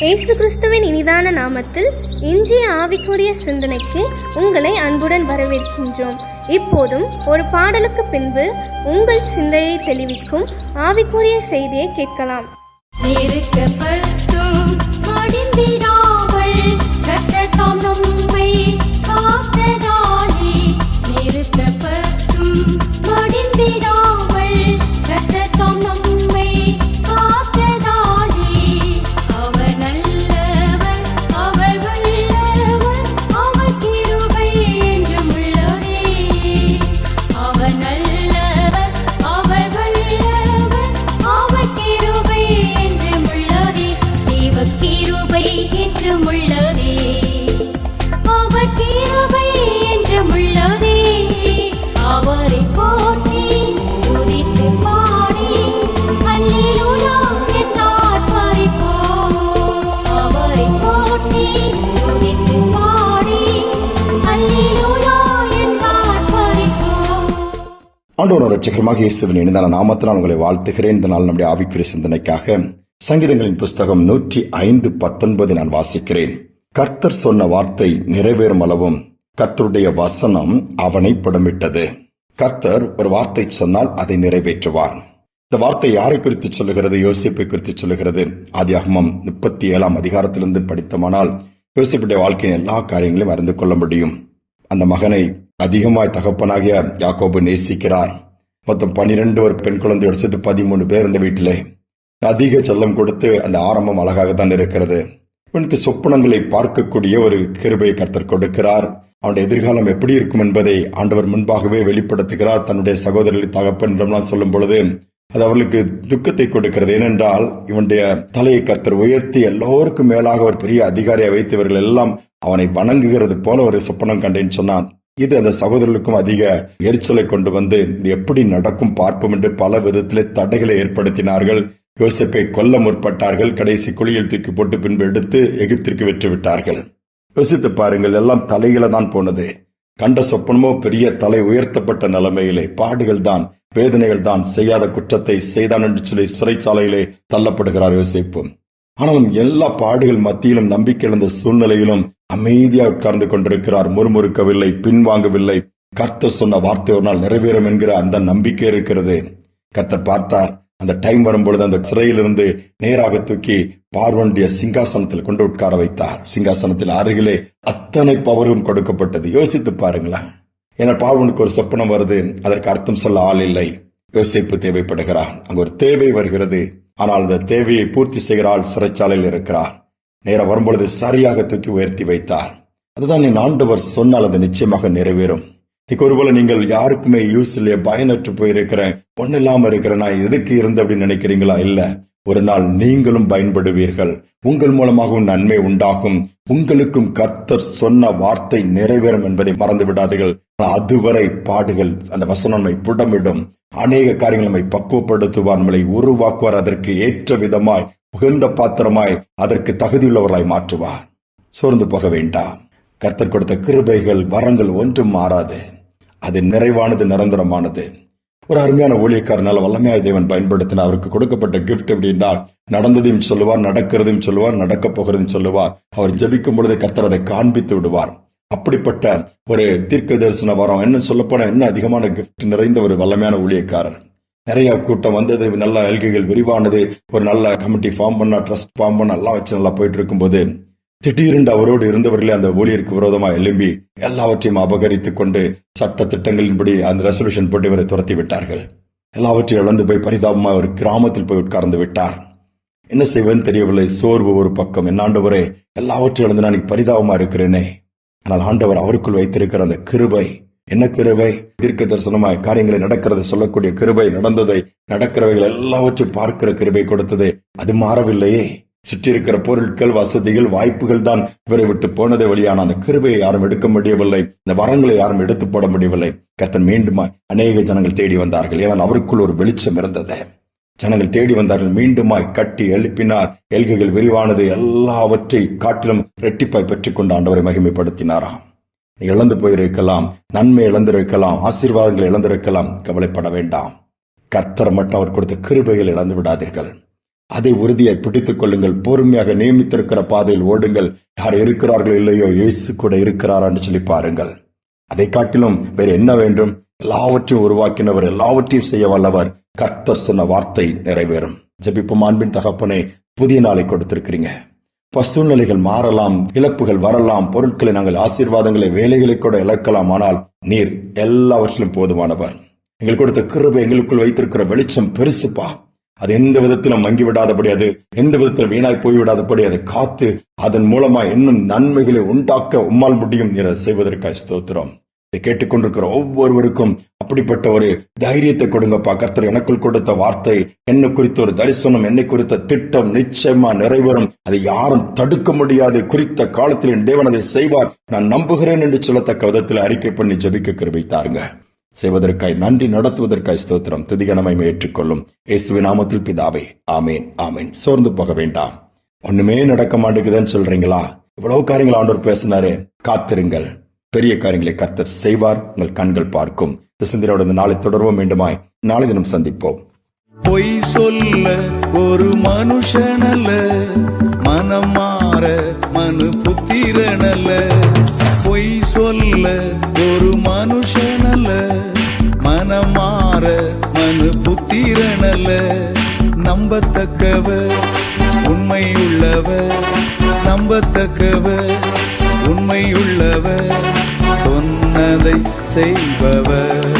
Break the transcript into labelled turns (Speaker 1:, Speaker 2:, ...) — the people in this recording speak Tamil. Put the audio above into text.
Speaker 1: இயேசு கிறிஸ்துவின் இனிதான நாமத்தில் இன்றைய ஆவிக்குரிய சிந்தனைக்கு உங்களை அன்புடன் வரவேற்கின்றோம். இப்போதும் ஒரு பாடலுக்கு பின்பு உங்கள் சிந்தையை தெளிவிக்கும் ஆவிக்குரிய செய்தியை கேட்கலாம்.
Speaker 2: ஆண்டவரும் இரட்சகருமாக இயேசுவின் இனிதான நாமத்தினால் உங்களை வாழ்த்துகிறேன். இந்த நாள் நம்முடைய ஆவிக்குரிய சிந்தனைக்காக சங்கீதங்களின் புஸ்தகம் 105:19 நான் வாசிக்கிறேன். கர்த்தர் சொன்ன வார்த்தை நிறைவேறும் அளவும் கர்த்தருடைய வசனம் அவனை புடமிட்டது. கர்த்தர் ஒரு வார்த்தை சொன்னால் அதை நிறைவேற்றுவார். இந்த வார்த்தை யாரை குறித்து சொல்லுகிறது? யோசேப்பை குறித்து சொல்லுகிறது. ஆதியாகமம் 37 அதிகாரத்திலிருந்து படித்தமானால் யோசேப்புடைய வாழ்க்கையின் எல்லா காரியங்களையும் அறிந்து கொள்ள முடியும். அந்த மகனை அதிகமாய் தகப்பனாகிய யாக்கோபு நேசிக்கிறார். மொத்தம் 12 ஒரு பெண் குழந்தையோடு சேர்த்து 13 பேர் இந்த வீட்டிலே அதிக செல்லம் கொடுத்து அந்த ஆரம்பம் அழகாகத்தான் இருக்கிறது. இவனுக்கு சொப்பனங்களை பார்க்கக்கூடிய ஒரு கிருபையை கர்த்தர் கொடுக்கிறார். அவனுடைய எதிர்காலம் எப்படி இருக்கும் என்பதை ஆண்டவர் முன்பாகவே வெளிப்படுத்துகிறார். தன்னுடைய சகோதரர்களை தகப்பனிடம்லாம் சொல்லும் பொழுது அது அவர்களுக்கு துக்கத்தை கொடுக்கிறது. ஏனென்றால் இவனுடைய தலையை கர்த்தர் உயர்த்தி எல்லோருக்கும் மேலாக ஒரு பெரிய அதிகாரியை வைத்து இவர்கள் எல்லாம் அவனை வணங்குகிறது போல ஒரு சொப்பனம் கண்டேன்னு சொன்னான். இது அந்த சகோதரர்களுக்கும் அதிக எரிச்சலை கொண்டு வந்து இது எப்படி நடக்கும் பார்ப்போம் என்று பல விதத்திலே தடைகளை ஏற்படுத்தினார்கள். யோசேப்பை கொல்ல முற்பட்டார்கள். கடைசி குழியில் தூக்கி போட்டு பின்பு எடுத்து எகிப்திற்கு வெற்றி விட்டார்கள். யோசித்து பாருங்கள், எல்லாம் தலையில தான் போனது. கண்ட சொப்பனமோ பெரிய தலை உயர்த்தப்பட்ட நிலைமையிலே பாடுகள் தான், வேதனைகள் தான். செய்யாத குற்றத்தை செய்தான் என்று சொல்லி சிறைச்சாலையிலே தள்ளப்படுகிறார் யோசேப்பு. ஆனாலும் எல்லா பாடுகள் மத்தியிலும் நம்பிக்கை இழந்த சூழ்நிலையிலும் அமைதியா உட்கார்ந்து கொண்டிருக்கிறார். முறுமுறுக்கவில்லை, பின்வாங்கவில்லை. கர்த்தர் சொன்ன வார்த்தை ஒரு நாள் நிறைவேறும் என்கிற அந்த நம்பிக்கை இருக்கிறது. கர்த்தர் பார்த்தார். அந்த டைம் வரும்பொழுது அந்த சிறையிலிருந்து நேராக தூக்கி பார்வனுடைய சிங்காசனத்தில் கொண்டு உட்கார வைத்தார். சிங்காசனத்தில் அருகிலே அத்தனை பவரும் கொடுக்கப்பட்டது. யோசித்து பாருங்களேன். ஏன்னா பார்வனுக்கு ஒரு சொப்பனம் வருது, அதற்கு அர்த்தம் சொல்ல ஆள் இல்லை. யோசேப்பு தேவைப்படுகிறார். அங்கு ஒரு தேவை வருகிறது. ஆனால் அந்த தேவையை பூர்த்தி செய்கிற ஆள் சிறைச்சாலையில் இருக்கிறார். நேரம் வரும்பொழுது சரியாக தூக்கி உயர்த்தி வைத்தார். அதுதான் என் ஆண்டவர் சொன்னால் அது நிச்சயமாக நிறைவேறும். இன்னைக்கு ஒருவேளை நீங்கள் யாருக்குமே யூஸ் இல்லையே, பயனற்று போயிருக்கிறேன், ஒன்னும் இல்லாம இருக்கிறேன், நான் எதுக்கு இருந்து அப்படின்னு நினைக்கிறீங்களா? இல்ல, ஒரு நாள் நீங்களும் பயன்படுவீர்கள். உங்கள் மூலமாகவும் நன்மை உண்டாகும். உங்களுக்கும் கர்த்தர் சொன்ன வார்த்தை நிறைவேறும் என்பதை மறந்து விடாதீர்கள். அதுவரை பாடுகள் அந்த வசனம் நம்மை புடமிடும். அநேக காரியங்கள் நம்மை பக்குவப்படுத்துவார், நம்மளை உருவாக்குவார். அதற்கு ஏற்ற விதமாய் உகந்த பாத்திரமாய் அதற்கு தகுதியுள்ளவர்களாய் மாற்றுவார். சோர்ந்து போக வேண்டாம். கர்த்தர் கொடுத்த கிருபைகள் வரங்கள் ஒன்றும் மாறாது. அது நிறைவானது, நிரந்தரமானது. ஒரு அருமையான ஊழியக்காரனால வல்லமையாய் தேவன் பயன்படுத்தின அவருக்கு கொடுக்கப்பட்ட கிஃப்ட் எப்படின்னா, நடந்ததையும் சொல்லுவார், நடக்கிறதையும் சொல்லுவார், நடக்க போகிறதையும் சொல்லுவார். அவர் ஜெபிக்கும் பொழுது கர்த்தர் அதை காண்பித்து விடுவார். அப்படிப்பட்ட ஒரு தீர்க்க தரிசன வரம், என்ன சொல்லப்போனா என்ன அதிகமான கிஃப்ட் நிறைந்த ஒரு வல்லமையான ஊழியக்காரர். நிறைய கூட்டம் வந்தது, நல்ல அல்கைகள் விரிவானது, ஒரு நல்ல கமிட்டி ஃபார்ம் பண்ண, ட்ரஸ்ட் ஃபார்ம் பண்ண, எல்லாம் வச்சு நல்லா போயிட்டு இருக்கும் போது திடீரென்று அவரோடு இருந்தவர்களே அந்த ஊழியருக்கு விரோதமா எழும்பி எல்லாவற்றையும் அபகரித்துக் கொண்டு சட்ட திட்டங்களின்படி அந்த ரெசல்யூஷன் போட்டு இவரை துரத்தி விட்டார்கள். எல்லாவற்றையும் இழந்து போய் பரிதாபமா ஒரு கிராமத்தில் போய் உட்கார்ந்து விட்டார். என்ன செய்வேன்னு தெரியவில்லை. சோர்வு ஒரு பக்கம். என்ன ஆண்டவரே, எல்லாவற்றையும் இழந்து நான் பரிதாபமா இருக்கிறேனே. ஆனால் ஆண்டவர் அவருக்குள் வைத்திருக்கிற அந்த கிருபை, என்ன கிருபை? தீர்க்க தரிசனமாய் காரியங்களை நடக்கிறது சொல்லக்கூடிய கிருபை, நடந்ததை நடக்கிறவைகள் எல்லாவற்றையும் பார்க்கிற கிருபை கொடுத்தது. அது மாறவில்லையே. சுற்றி இருக்கிற பொருட்கள், வசதிகள், வாய்ப்புகள் தான் இவரை விட்டு போனதை வழியான அந்த கிருபையை யாரும் எடுக்க முடியவில்லை. இந்த வரங்களை யாரும் எடுத்து போட முடியவில்லை. கர்த்தர் மீண்டுமாய் அநேக ஜனங்கள் தேடி வந்தார்கள். ஏனால் அவருக்குள் ஒரு வெளிச்சம் இருந்தது. ஜனங்கள் தேடி வந்தார்கள். மீண்டுமாய் கட்டி எழுப்பினார். எல்கைகள் விரிவானது. எல்லாவற்றை காட்டிலும் இரட்டிப்பாய் பெற்றுக் கொண்டு ஆண்டவரை மகிமைப்படுத்தினாராம். இழந்து போயிருக்கலாம், நன்மை இழந்திருக்கலாம், ஆசீர்வாதங்கள் இழந்திருக்கலாம். கவலைப்பட வேண்டாம். கர்த்தர் மட்டும் அவர் கொடுத்த கிருபைகள் இழந்து விடாதீர்கள். அதை உறுதியாய் பிடித்துக் கொள்ளுங்கள். பொறுமையாக நியமித்திருக்கிற பாதையில் ஓடுங்கள். யார் இருக்கிறார்களோ இல்லையோ, இயேசு கூட இருக்கிறாரான்னு சொல்லி பாருங்கள். அதை காட்டிலும் வேற என்ன வேண்டும்? எல்லாவற்றையும் உருவாக்கினவர், எல்லாவற்றையும் செய்ய வல்லவர். கர்த்தர் சொன்ன வார்த்தை நிறைவேறும். ஜெபிப்போம். அன்பின் தகப்பனே, புதிய நாளை கொடுத்திருக்கிறீங்க. சூழ்நிலைகள் மாறலாம், இழப்புகள் வரலாம், பொருட்களை நாங்கள் ஆசீர்வாதங்களை, வேலைகளை கூட இழக்கலாம். ஆனால் நீர் எல்லாவற்றிலும் போதுமானவர். எங்களுக்கு கொடுத்த கிருபை, எங்களுக்குள் வைத்திருக்கிற வெளிச்சம் பெருசுப்பா. அது எந்த விதத்திலும் மங்கிவிடாதபடி, அது எந்த விதத்திலும் வீணாய் போய்விடாதபடி அதை காத்து அதன் மூலமா இன்னும் நன்மைகளை உண்டாக்க உம்மால் முடியும். நீர் அதை செய்வதற்காக ஸ்தோத்திரம். இதை கேட்டுக்கொண்டிருக்கிற ஒவ்வொருவருக்கும் அப்படிப்பட்ட ஒரு தைரியத்தை கொடுங்கப்பா. கர்த்தர் எனக்குள் கொடுத்த வார்த்தை, என்னை குறித்த ஒரு தரிசனம், என்னை குறித்த திட்டம் நிச்சயமா நிறைவேறும். அதை யாரும் தடுக்க முடியாது. குறித்த காலத்தில் என் தேவன் அதை செய்வார், நான் நம்புகிறேன் என்று சொல்லத்தக்க விதத்தில் அறிக்கை பண்ணி ஜெபிக்க கிருபை தாருங்க. செய்வதற்காய் நன்றி, நடத்துவதற்காய் ஸ்தோத்திரம். துதிகனமை ஏற்றுக்கொள்ளும் இயேசுவின் நாமத்தில் பிதாவே, ஆமேன் ஆமேன். சோர்ந்து போக வேண்டாம். ஒண்ணுமே நடக்க மாட்டேங்குதுன்னு சொல்றீங்களா? இவ்வளவு காரியங்கள் ஆண்டவர் பேசினாரு. காத்திருங்கள், பெரிய காரியங்களை கர்த்தர் செய்வார். உங்கள் கண்கள் பார்க்கும். இந்த சிந்தனையோட இந்த நாளை தொடர்வோம். மீண்டுமாய் நாளை தினம் சந்திப்போம்.
Speaker 3: பொய் சொல்ல ஒரு மனுஷனல்ல, மனம் மாற மனு புத்திரனல்ல. பொய் சொல்ல ஒரு மனுஷனல்ல, மனம் மாற மனு புத்திரனல்ல. நம்பத்தக்கவர், உண்மையுள்ளவர், நம்பத்தக்கவர், உண்மையுள்ளவர், சொன்னதை செய்பவர்.